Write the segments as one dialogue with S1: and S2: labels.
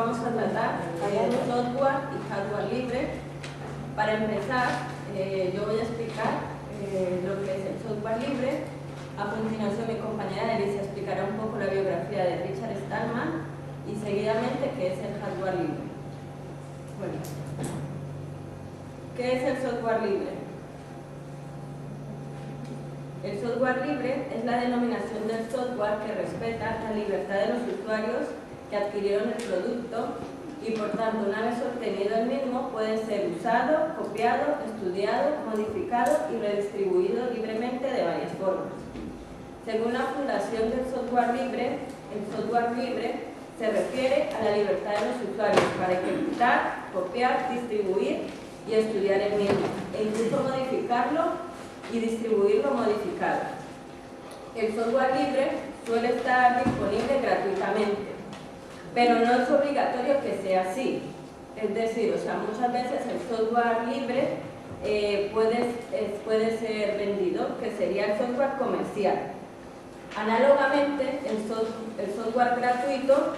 S1: vamos a tratar software y hardware libre. Para empezar, yo voy a explicar lo que es el software libre. A continuación, mi compañera Elisa explicará un poco la biografía de Richard Stallman y seguidamente qué es el hardware libre. Bueno, ¿qué es el software libre? El software libre es la denominación del software que respeta la libertad de los usuarios que adquirieron el producto y, por tanto, una vez obtenido el mismo, puede ser usado, copiado, estudiado, modificado y redistribuido libremente de varias formas. Según la Fundación del Software Libre, el software libre se refiere a la libertad de los usuarios para ejecutar, copiar, distribuir y estudiar el mismo, e incluso modificarlo y distribuirlo modificado. El software libre suele estar disponible gratuitamente, pero no es obligatorio que sea así. Es decir, muchas veces el software libre puede ser vendido, que sería el software comercial. Análogamente, el software gratuito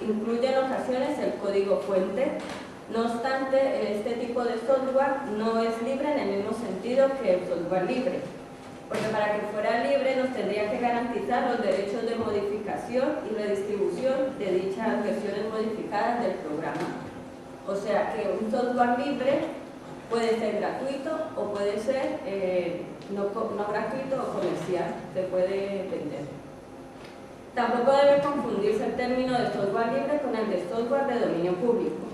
S1: incluye en ocasiones el código fuente. No obstante, este tipo de software no es libre en el mismo sentido que el software libre, porque para que fuera libre nos tendría que garantizar los derechos de modificación y redistribución de dichas versiones modificadas del programa. O sea que un software libre puede ser gratuito o puede ser no gratuito o comercial, se puede vender. Tampoco debe confundirse el término de software libre con el de software de dominio público.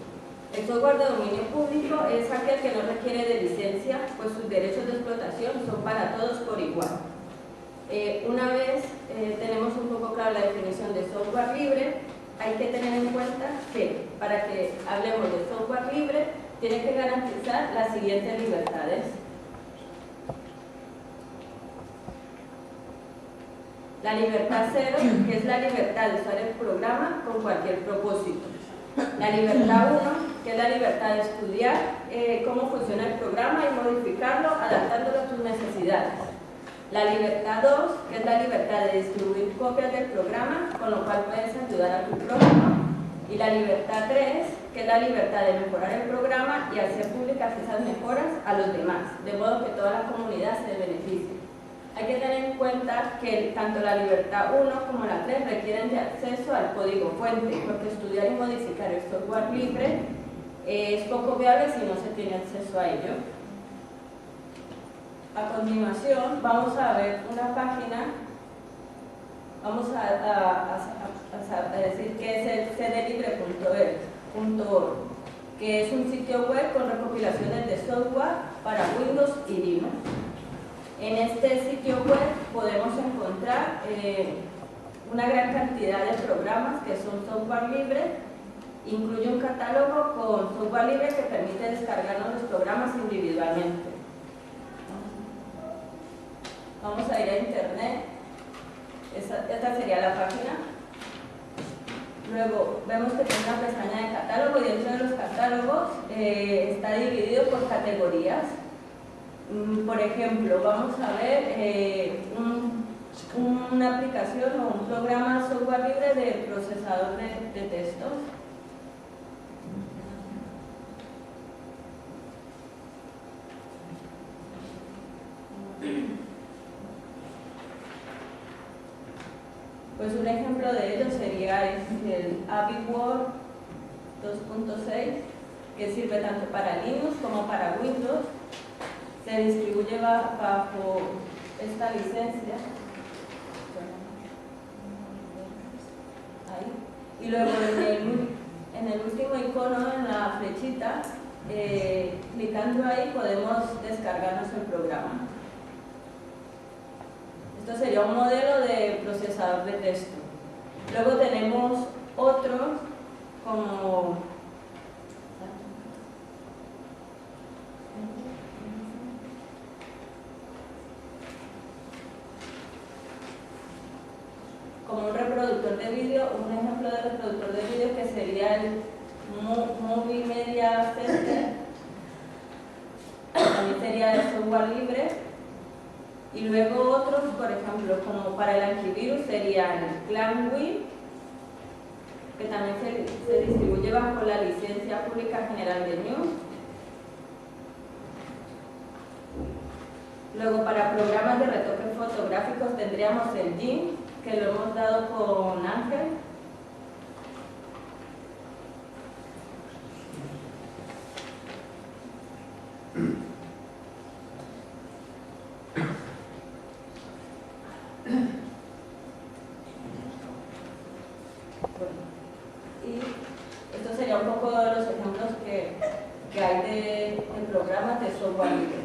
S1: El software de dominio público es aquel que no requiere de licencia, pues sus derechos de explotación son para todos por igual. Una vez tenemos un poco clara la definición de software libre, hay que tener en cuenta que para que hablemos de software libre, tiene que garantizar las siguientes libertades. La libertad cero, que es la libertad de usar el programa con cualquier propósito. La libertad 1, que es la libertad de estudiar cómo funciona el programa y modificarlo adaptándolo a tus necesidades. La libertad 2, que es la libertad de distribuir copias del programa, con lo cual puedes ayudar a tu prójimo. Y la libertad 3, que es la libertad de mejorar el programa y hacer públicas esas mejoras a los demás, de modo que toda la comunidad se beneficie. Hay que tener en cuenta que tanto la libertad 1 como la 3 requieren de acceso al código fuente, porque estudiar y modificar el software libre es poco viable si no se tiene acceso a ello. A continuación vamos a ver una página, vamos a decir que es el cdlibre.org, que es un sitio web con recopilaciones de software para Windows y Linux. En este sitio web podemos encontrar una gran cantidad de programas que son software libre. Incluye un catálogo con software libre que permite descargarnos los programas individualmente. Vamos a ir a internet. Esta sería la página. Luego vemos que tiene una pestaña de catálogo y dentro de los catálogos está dividido por categorías. Por ejemplo, vamos a ver una aplicación o un programa software libre de procesador de textos. Pues un ejemplo de ello sería el AppWord 2.6, que sirve tanto para Linux como para Windows. Se distribuye bajo esta licencia. Ahí. Y luego en el último icono, en la flechita, clicando ahí podemos descargarnos el programa. Esto sería un modelo de procesador de texto. Luego tenemos otros como un reproductor de vídeo, un ejemplo de reproductor de vídeo que sería el Movie Media Center, también sería de software libre. Y luego otros, por ejemplo, como para el antivirus serían ClanWin, que también se distribuye bajo la licencia pública general de GNU. Luego, para programas de retoque fotográficos tendríamos el GIMP, que lo hemos dado con Ángel. Y esto sería un poco los ejemplos que hay de programas de software libre.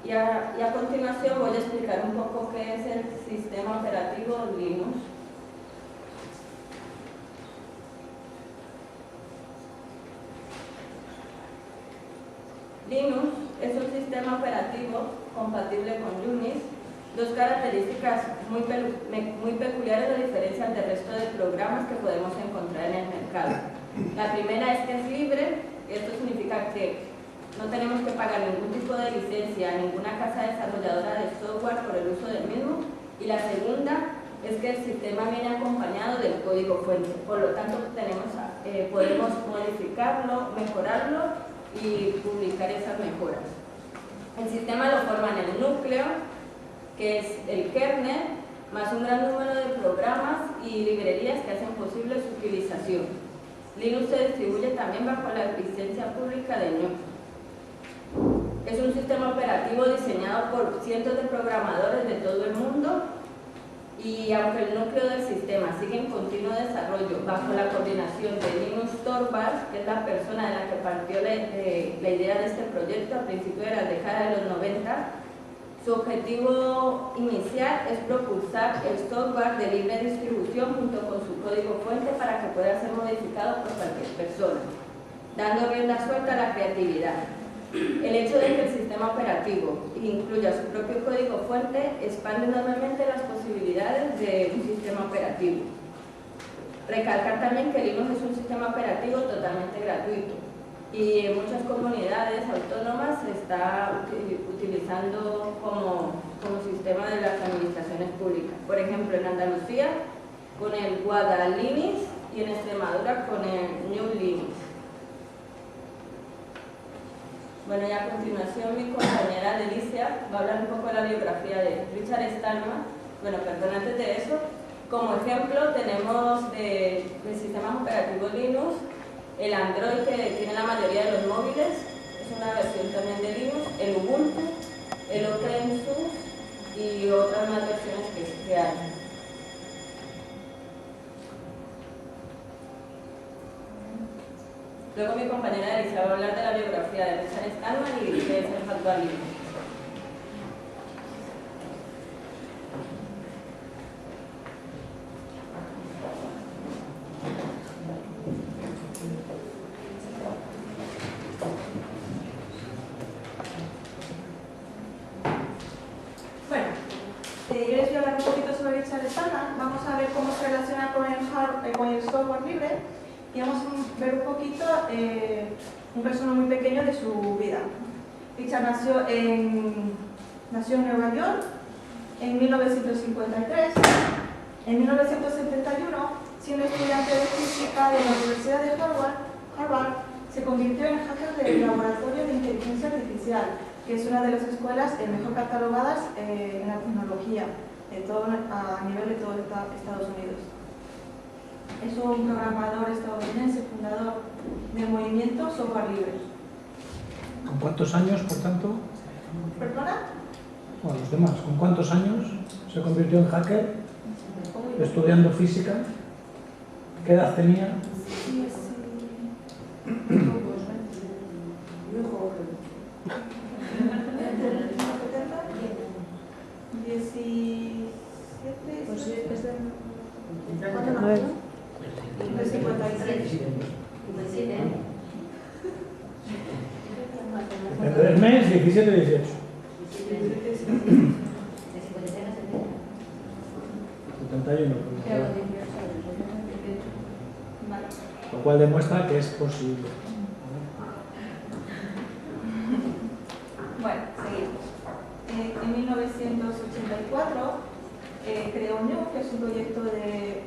S1: Y a continuación voy a explicar un poco qué es el sistema operativo Linux. Linux es un sistema operativo compatible con Unix. Dos características muy peculiares lo diferencian del resto de programas que podemos encontrar en el mercado. La primera es que es libre. Esto significa que no tenemos que pagar ningún tipo de licencia a ninguna casa desarrolladora de software por el uso del mismo. Y la segunda es que el sistema viene acompañado del código fuente. Por lo tanto, podemos modificarlo, mejorarlo y publicar esas mejoras. El sistema lo forman el núcleo, que es el kernel, más un gran número de programas y librerías que hacen posible su utilización. Linux se distribuye también bajo la licencia pública de GNU. Es un sistema operativo diseñado por cientos de programadores de todo el mundo y aunque el núcleo del sistema sigue en continuo desarrollo bajo la coordinación de Linus Torvalds, que es la persona de la que partió la idea de este proyecto a principios de la década de los 90, su objetivo inicial es propulsar el software de libre distribución junto con su código fuente para que pueda ser modificado por cualquier persona, dando rienda suelta a la creatividad. El hecho de que el sistema operativo incluya su propio código fuente expande enormemente las posibilidades de un sistema operativo. Recalcar también que Linux es un sistema operativo totalmente gratuito y en muchas comunidades autónomas se está utilizando como sistema de las administraciones públicas. Por ejemplo, en Andalucía con el Guadalinux y en Extremadura con el New Linux. Bueno, y a continuación mi compañera Delicia va a hablar un poco de la biografía de Richard Stallman. Bueno, perdón, antes de eso, como ejemplo tenemos del sistema operativo Linux, el Android que tiene la mayoría de los móviles, es una versión también de Linux, el Ubuntu, el OpenSUSE y otras más versiones que hay. Luego mi compañera Elisa va a hablar de la biografía de Richard Stallman y qué es el hardware libre.
S2: Bueno, yo les voy a hablar un poquito sobre Richard Stallman. Vamos a ver cómo se relaciona con el software libre. Y vamos a ver un poquito un resumen muy pequeño de su vida. Richard nació en Nueva York en 1953. En 1971, siendo estudiante de física de la Universidad de Harvard, se convirtió en jefe del Laboratorio de Inteligencia Artificial, que es una de las escuelas mejor catalogadas en la tecnología a nivel de todo Estados Unidos. Es un programador estadounidense, fundador del movimiento Software Libre.
S3: ¿Con cuántos años, por tanto?
S2: ¿Perdona?
S3: Bueno, los demás, ¿con cuántos años se convirtió en hacker? Estudiando física. ¿Qué edad tenía?
S2: Sí. Muy joven. 17. Pues sí, es de... ¿Cuánto nació? 53.
S3: Entre el mes 17 y 18. 71. Lo cual demuestra que es posible.
S2: Bueno, seguimos. En 1970 ONU, que es un proyecto que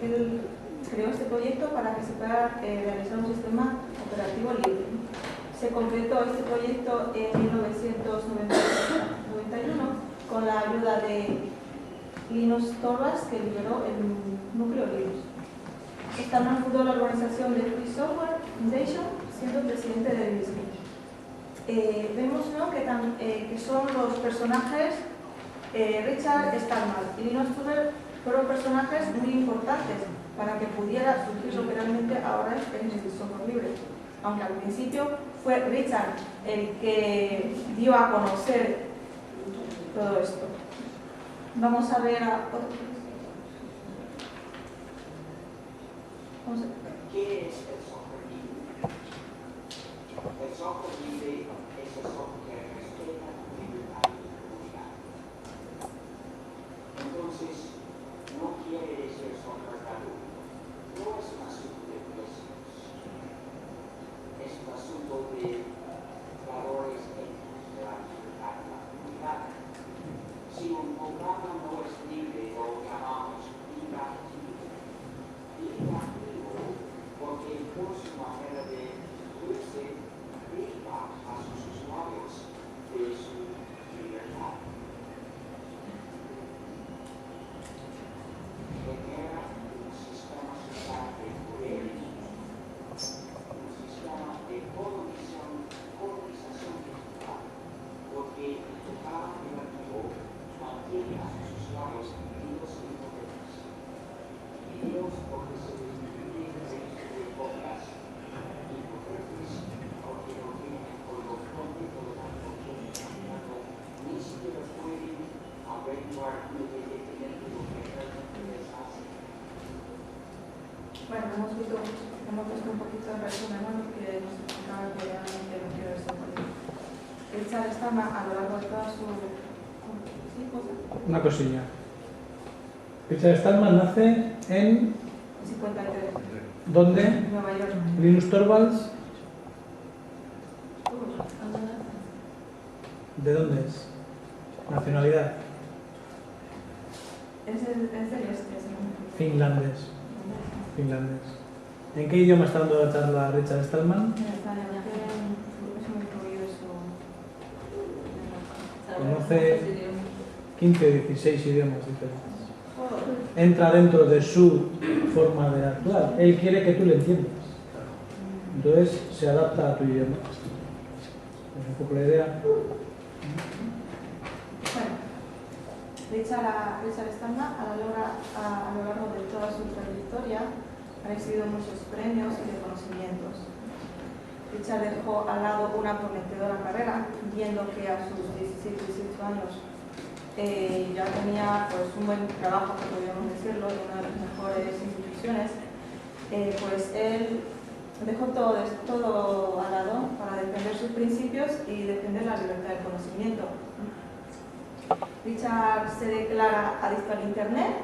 S2: él creó este proyecto para que se pueda realizar un sistema operativo libre. Se completó este proyecto en 1991 con la ayuda de Linus Torvalds, que lideró el núcleo Linux. Stallman fundó la organización de Free Software Foundation, siendo presidente del mismo. Vemos, ¿no?, que son los personajes Richard Stallman y Linus Torvalds fueron personajes muy importantes para que pudiera surgir lo que realmente ahora es el software libre. Aunque al principio fue Richard el que dio a conocer todo esto. Vamos a ver a otro.
S4: ¿Qué es el software libre? El software libre es el software que respeta la libertad de la comunidad. Entonces, no quiere decir software gratuito. No es un asunto de precios. Es un asunto de valores éticos de la libertad de la comunidad. Si un programa no es libre, lo llamamos privativo. Porque por su manera de incluirse priva a sus usuarios de su libertad. Genera un sistema social de poder, un sistema de colonización digital, porque el programa privativo mantiene a sus usuarios vivos y potentes. Vivos porque se les incluye de cosas y potentes porque no tienen por los contenidos de la comunidad, ni siquiera pueden averiguar independientemente de lo que realmente les hace.
S2: Bueno, hemos puesto un poquito en resumen, ¿no?, lo que nos explicaba que realmente lo que es el software libre. Richard Stallman, a lo largo de toda su... ¿Sí, cosa?
S3: Una cosilla. Richard Stallman nace en...
S2: 53.
S3: ¿Dónde?
S2: Nueva York.
S3: Linus Torvalds. ¿De dónde es? Nacionalidad.
S2: Es del este,
S3: Finlandés. Finlandés. ¿En qué idioma está dando la charla Richard Stallman? Conoce 15 o 16 idiomas diferentes. Entra dentro de su forma de actuar. Él quiere que tú le entiendas. Entonces se adapta a tu idioma. Es un poco la idea.
S2: Bueno, Richard Stallman, a lo largo de toda su trayectoria, ha recibido muchos premios y reconocimientos. Richard dejó al lado una prometedora carrera, viendo que a sus 17-18 años ya tenía, pues, un buen trabajo, que podríamos decirlo, en una de las mejores instituciones. Pues él dejó todo al lado para defender sus principios y defender la libertad de conocimiento. Richard se declara adicto al Internet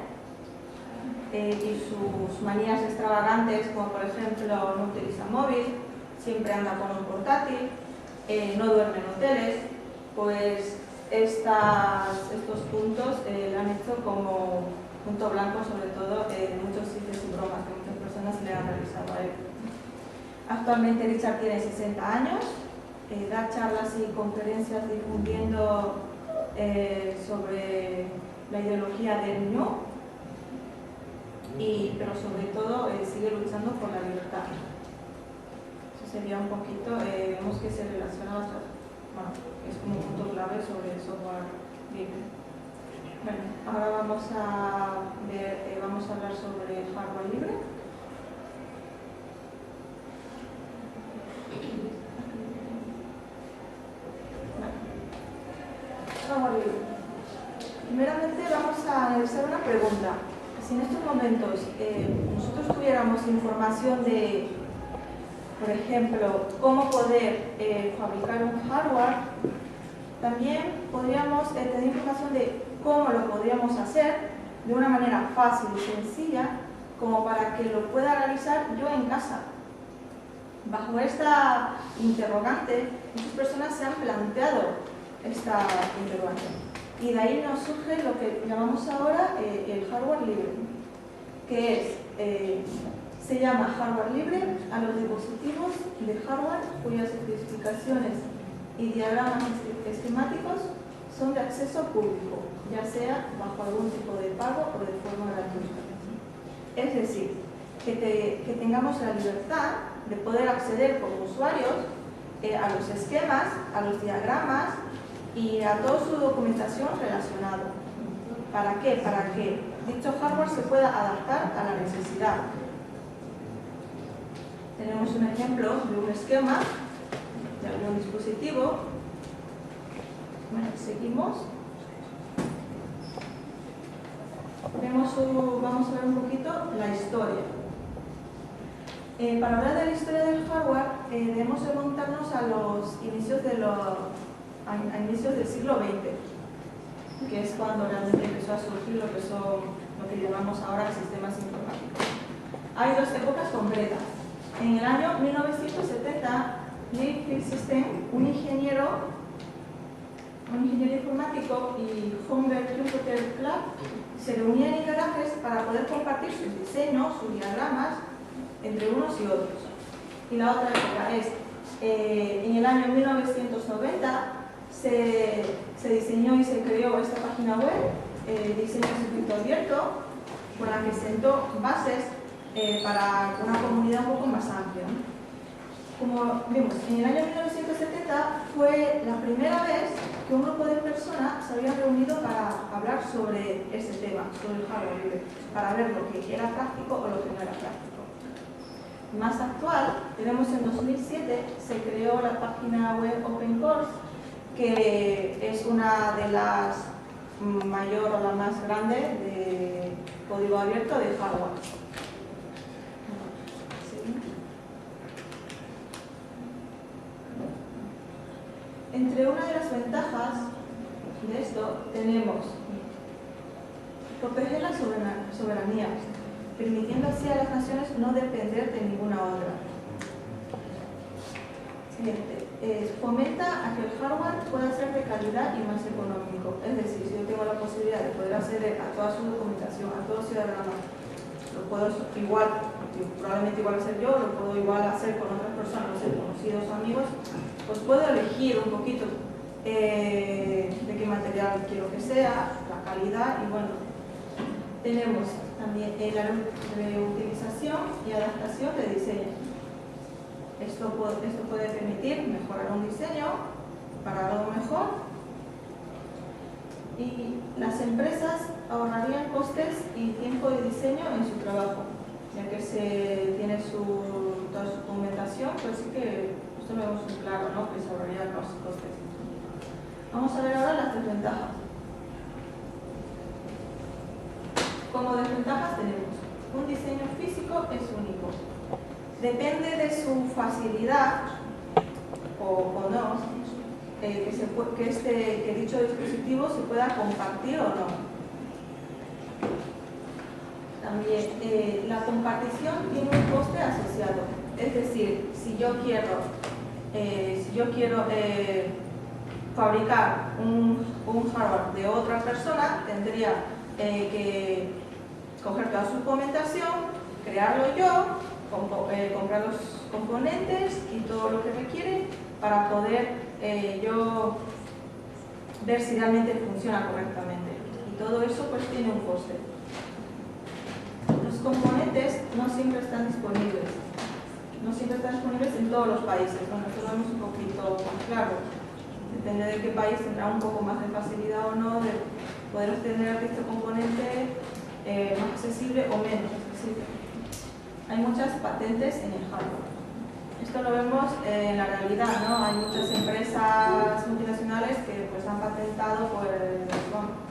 S2: y sus manías extravagantes, como por ejemplo no utiliza móvil, siempre anda con un portátil, no duerme en hoteles, pues estos puntos le han hecho como punto blanco, sobre todo en muchos sitios y bromas que muchas personas le han realizado a él. Actualmente Richard tiene 60 años, da charlas y conferencias difundiendo sobre la ideología del no, pero sobre todo sigue luchando por la libertad. Eso sería un poquito, vemos que se relaciona es como un punto clave sobre el software libre. Bueno, ahora vamos a hablar sobre hardware libre. Primeramente vamos a analizar una pregunta. Si en estos momentos nosotros tuviéramos información de, por ejemplo, cómo poder fabricar un hardware, también podríamos tener información de cómo lo podríamos hacer de una manera fácil y sencilla, como para que lo pueda realizar yo en casa. Bajo esta interrogante, muchas personas se han planteado esta interrogante. Y de ahí nos surge lo que llamamos ahora el hardware libre, que es, se llama hardware libre a los dispositivos de hardware cuyas especificaciones y diagramas esquemáticos son de acceso público, ya sea bajo algún tipo de pago o de forma gratuita. Es decir, que tengamos la libertad de poder acceder como usuarios a los esquemas, a los diagramas y a toda su documentación relacionada. ¿Para qué? Para que dicho hardware se pueda adaptar a la necesidad. Tenemos un ejemplo de un esquema de algún dispositivo. Bueno, seguimos. Vamos a ver un poquito la historia. Para hablar de la historia del hardware, debemos remontarnos a los inicios a inicios del siglo XX, que es cuando realmente empezó a surgir lo que son lo que llamamos ahora sistemas informáticos. Hay dos épocas concretas. En el año 1970, Lee Philsystem, un ingeniero informático, y Humbert Computer Club se reunían en garajes para poder compartir sus diseños, sus diagramas entre unos y otros. Y la otra época es, en el año 1990 se diseñó y se creó esta página web, Diseño Circuito Abierto, con la que sentó bases para una comunidad un poco más amplia. Como vimos, en el año 1970 fue la primera vez que un grupo de personas se había reunido para hablar sobre ese tema, sobre el hardware libre, para ver lo que era práctico o lo que no era práctico. Más actual, tenemos en 2007, se creó la página web OpenCourse, que es una de las mayor o la más grande de código abierto de hardware. Entre una de las ventajas de esto tenemos proteger la soberanía, permitiendo así a las naciones no depender de ninguna otra. Siguiente. Fomenta a que el hardware pueda ser de calidad y más económico. Es decir, si yo tengo la posibilidad de poder acceder a toda su documentación, a todos sus diagramas, lo puedo igual, probablemente igual hacer yo, lo puedo igual hacer con otras personas, no sé, conocidos o amigos, pues puedo elegir un poquito de qué material quiero que sea, la calidad, y bueno, tenemos también la reutilización y adaptación de diseño. Esto puede permitir mejorar un diseño para algo mejor, y las empresas ahorrarían costes y tiempo de diseño en su trabajo, ya que se tiene toda su documentación, pues sí que esto lo vemos muy claro, ¿no? Que se ahorrarían los costes. Vamos a ver ahora las desventajas. Como desventajas tenemos: un diseño físico es único. Depende de su facilidad o no, que dicho dispositivo se pueda compartir o no. También la compartición tiene un coste asociado. Es decir, si yo quiero fabricar un hardware de otra persona, tendría que coger toda su documentación, crearlo yo, comprar los componentes y todo lo que requiere para poder yo ver si realmente funciona correctamente. Y todo eso pues tiene un coste. Los componentes no siempre están disponibles. No siempre están disponibles en todos los países. Bueno, esto lo vemos un poquito más claro. Depende de qué país tendrá un poco más de facilidad o no de poder obtener este componente más accesible o menos accesible. Hay muchas patentes en el hardware. Esto lo vemos en la realidad, ¿no? Hay muchas empresas multinacionales que pues, han patentado pues,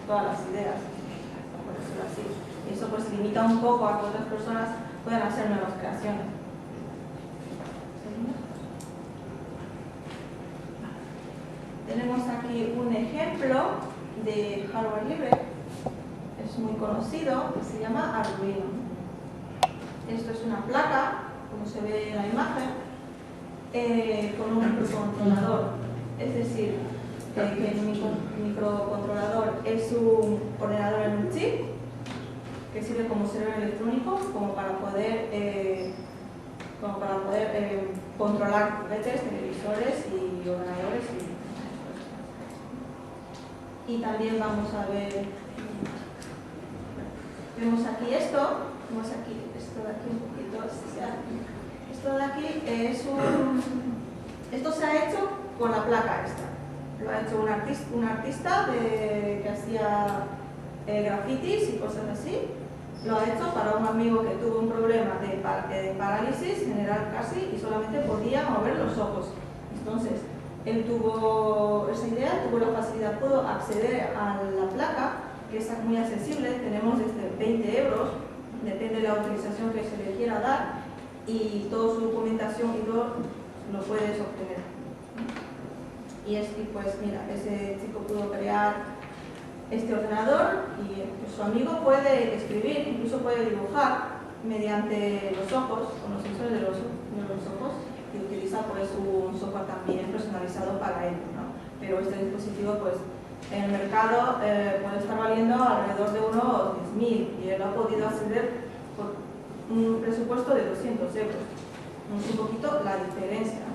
S2: todas las ideas, por decirlo así. Y eso pues limita un poco a que otras personas puedan hacer nuevas creaciones. ¿Seguimos? Tenemos aquí un ejemplo de hardware libre. Es muy conocido, que se llama Arduino. Esto es una placa, como se ve en la imagen, con un microcontrolador. Es decir, que el microcontrolador es un ordenador en un chip que sirve como cerebro electrónico como para poder controlar juguetes, televisores y ordenadores. Y también vamos a ver, vemos aquí esto de aquí un poquito, esto de aquí esto se ha hecho con la placa esta. Lo ha hecho un artista que hacía grafitis y cosas así. Lo ha hecho para un amigo que tuvo un problema de parálisis general casi y solamente podía mover los ojos. Entonces, él tuvo esa idea, tuvo la facilidad, pudo acceder a la placa, que es muy accesible, tenemos desde 20 euros, depende de la utilización que se le quiera dar, y toda su documentación y todo lo puedes obtener. Y pues mira, ese chico pudo crear este ordenador y su amigo puede escribir, incluso puede dibujar mediante los ojos, con los sensores de los ojos, y utiliza pues un software también personalizado para él, ¿no? Pero este dispositivo pues en el mercado puede estar valiendo alrededor de unos 10.000 y él ha podido acceder por un presupuesto de 200 euros. Es un poquito la diferencia.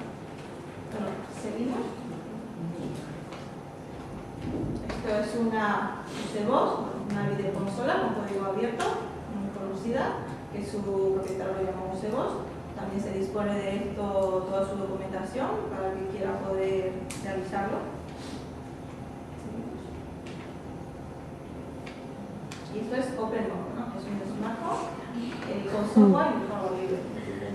S2: Bueno, seguimos. Esto es una una videoconsola con código abierto, muy conocida, que su propietario lo llama Musevos. También se dispone de esto toda su documentación para el que quiera poder realizarlo. Y esto es OpenMode, ¿no? Es un smartphone con software y código libre.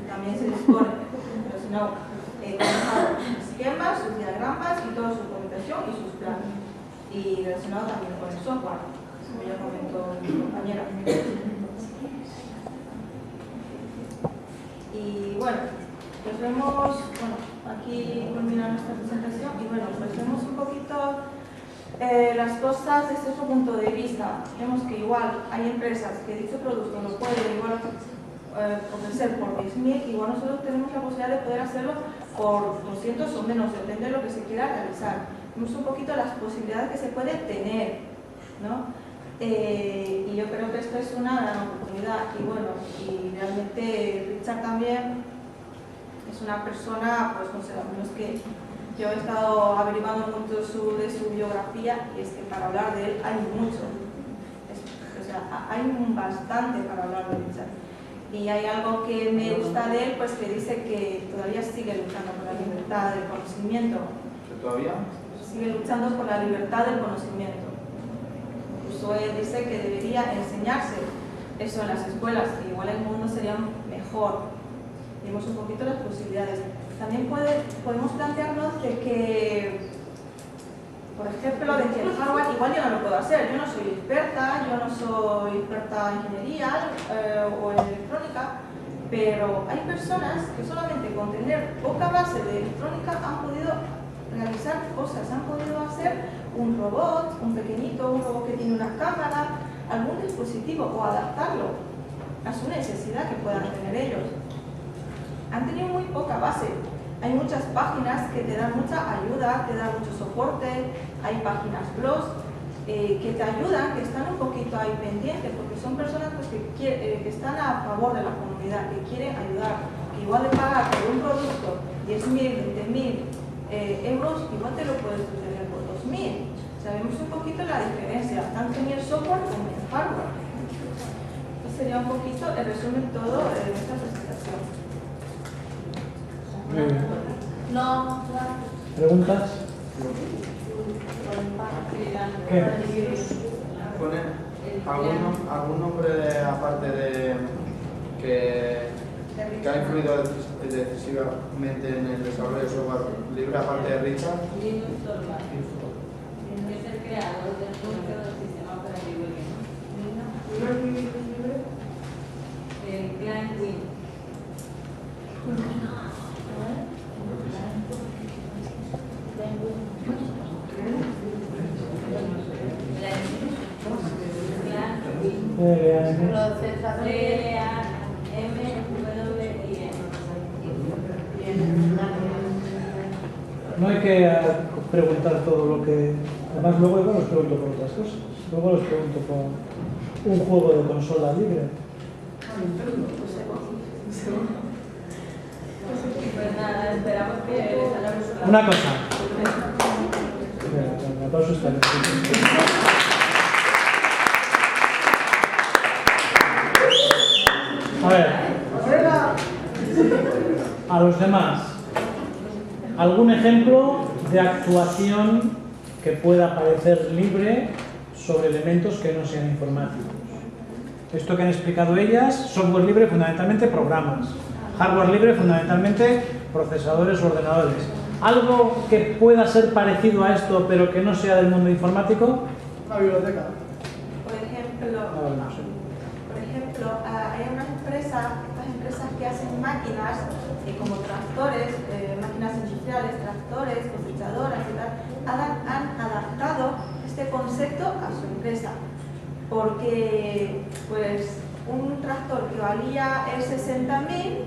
S2: También se dispone con esquemas, sus diagramas y toda su documentación y sus planes. Y relacionado también con el software, como ya comentó mi compañera. Y bueno, pues vemos, aquí culmina nuestra presentación y bueno, pues vemos un poquito las cosas desde otro punto de vista. Vemos que igual hay empresas que dicho producto lo pueden igual ofrecer por 10.000, igual nosotros tenemos la posibilidad de poder hacerlo por 200 o menos, depende de lo que se quiera realizar. Vemos un poquito las posibilidades que se puede tener, ¿no? Y yo creo que esto es una gran oportunidad y bueno, y realmente Richard también es una persona, pues no sé, a menos que yo he estado averiguando mucho de su biografía y es que para hablar de él hay mucho, o sea, hay bastante para hablar de Richard. Y hay algo que me gusta de él, pues que dice que todavía sigue luchando por la libertad del conocimiento.
S5: ¿Todavía?
S2: Sigue luchando por la libertad del conocimiento. Incluso él dice que debería enseñarse eso en las escuelas, que igual el mundo sería mejor. Vemos un poquito las posibilidades. También podemos plantearnos de que, por ejemplo, de que el hardware igual yo no lo puedo hacer. Yo no soy experta, en ingeniería o en electrónica, pero hay personas que solamente con tener poca base de electrónica han podido realizar cosas, han podido hacer un robot, un pequeñito, un robot que tiene una cámara, algún dispositivo o adaptarlo a su necesidad que puedan tener ellos. Han tenido muy poca base. Hay muchas páginas que te dan mucha ayuda, te dan mucho soporte, hay páginas blogs que te ayudan, que están un poquito ahí pendientes, porque son personas pues, que están a favor de la comunidad, que quieren ayudar, que igual de pagar por un producto 10.000, 20.000 euros, igual te lo puedes obtener por 2.000. Sabemos un poquito la diferencia, tanto en el software como en el hardware. Este sería un poquito el resumen todo de nuestra presentación.
S3: Muy bien.
S1: No,
S3: ¿Preguntas? ¿Qué?
S5: ¿Pone algún nombre aparte de que ha influido decisivamente en el desarrollo de software libre, aparte de Richard?
S1: Linus Torvalds, que es el creador del núcleo del sistema operativo Linux. El Klein Win.
S3: No hay que preguntar todo lo que... Además, luego igual os pregunto por otras cosas. Luego os pregunto por un juego de consola libre.
S1: Pues nada, esperamos que les haya gustado.
S3: Una cosa. El aplauso está bien. A ver. A los demás. ¿Algún ejemplo de actuación que pueda parecer libre sobre elementos que no sean informáticos? Esto que han explicado ellas, software libre fundamentalmente programas, hardware libre fundamentalmente procesadores o ordenadores. ¿Algo que pueda ser parecido a esto pero que no sea del mundo informático?
S5: Una biblioteca.
S2: Por ejemplo,
S3: No sé.
S2: hay una empresa, estas empresas que hacen máquinas como tractores, máquinas industriales, tractores, cosechadoras y tal, han adaptado este concepto a su empresa. Porque pues un tractor que valía 60.000,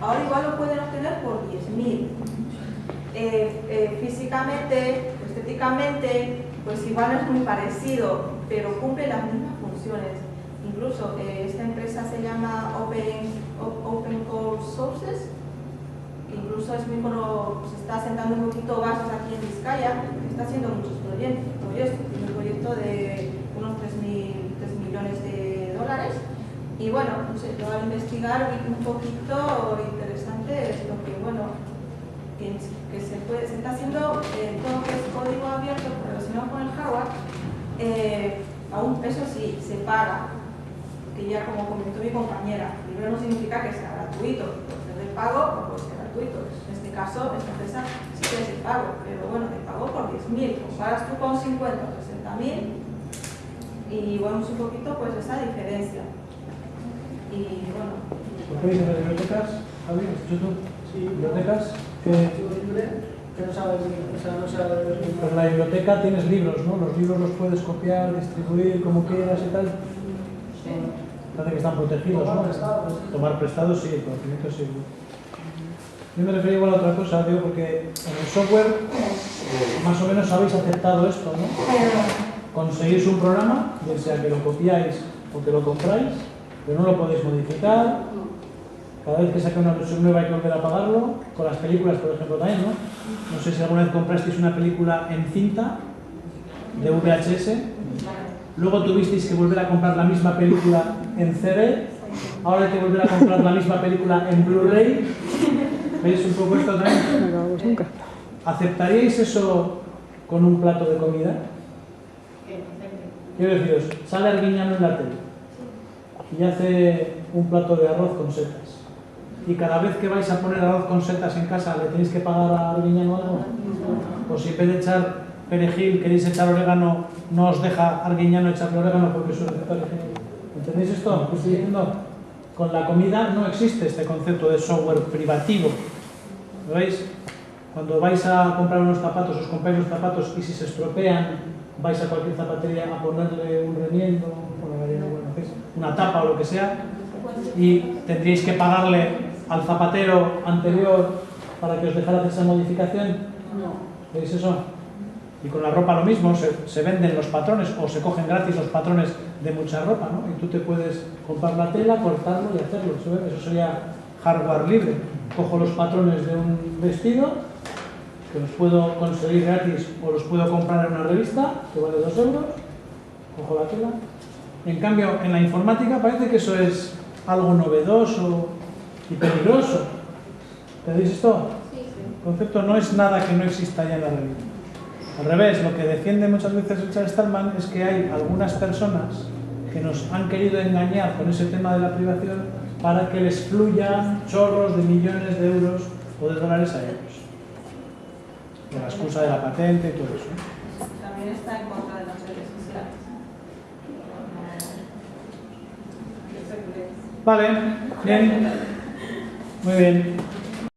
S2: ahora igual lo pueden obtener por 10.000. Físicamente, estéticamente, pues igual no es muy parecido, pero cumple las mismas funciones. Incluso esta empresa se llama Open Core Sources, que incluso es muy se está sentando un poquito bases aquí en Vizcaya, está haciendo muchos proyectos. Un proyecto de unos 3 millones de dólares. Y bueno, no sé, yo al investigar vi un poquito interesante es lo que, bueno, que se está haciendo todo lo que es código abierto relacionado con el hardware. Aún eso sí, se paga, que ya como comentó mi compañera, libre no significa que sea gratuito, puede ser de pago o puede ser gratuito. En este caso, esta empresa sí que es de pago, pero bueno, te pago por 10.000, comparas tú con 50 o 60.000 y vemos un poquito pues esa diferencia. Y bueno.
S3: ¿Por qué dicen las bibliotecas? Javi, ¿escuchas tú?
S6: Sí.
S3: ¿Bibliotecas?
S6: Que no sabes, o sea, no sabes.
S3: Pues en la biblioteca tienes libros, ¿no? Los libros los puedes copiar, distribuir como quieras y tal.
S6: Sí.
S3: Parece que están protegidos, ¿no?
S6: Tomar prestados.
S3: Tomar prestados, sí, el conocimiento sí. Yo me refería igual a otra cosa, digo, porque en el software más o menos habéis aceptado esto, ¿no? Conseguís un programa, ya sea que lo copiáis o que lo compráis, pero no lo podéis modificar. Cada vez que saque una versión nueva hay que volver a pagarlo. Con las películas, por ejemplo, también, ¿no? No sé si alguna vez comprasteis una película en cinta de VHS, luego tuvisteis que volver a comprar la misma película en CD, ahora hay que volver a comprar la misma película en Blu-ray. ¿Veis un poco esto también?
S7: No acabamos nunca.
S3: ¿Aceptaríais eso con un plato de comida? Quiero deciros, sale Arguiñano en la tele y hace un plato de arroz con setas. Y cada vez que vais a poner arroz con setas en casa, ¿le tenéis que pagar a Arguiñano algo? O si en vez de echar perejil queréis echar orégano, no os deja Arguiñano echarle orégano porque eso es de perejil. ¿Entendéis esto? ¿Qué estoy diciendo? Con la comida no existe este concepto de software privativo. ¿Lo veis? Cuando vais a comprar unos zapatos, os compráis los zapatos y si se estropean, vais a cualquier zapatería a ponerle un remiendo, una tapa o lo que sea, y tendríais que pagarle al zapatero anterior para que os dejara hacer esa modificación. ¿Veis eso? Y con la ropa lo mismo, se venden los patrones o se cogen gratis los patrones de mucha ropa, ¿no? Y tú te puedes comprar la tela, cortarlo y hacerlo. Eso sería hardware libre. Cojo los patrones de un vestido, que los puedo conseguir gratis o los puedo comprar en una revista, que vale 2 euros, cojo la tela. En cambio, en la informática parece que eso es algo novedoso y peligroso. ¿Entendéis esto?
S1: Sí, sí.
S3: El concepto no es nada que no exista ya en la realidad. Al revés, lo que defiende muchas veces Richard Stallman es que hay algunas personas que nos han querido engañar con ese tema de la privación para que les fluyan chorros de millones de euros o de dólares a ellos. Con la excusa de la patente y todo eso.
S2: También está en contra de las redes sociales.
S3: Vale, bien. Muy bien.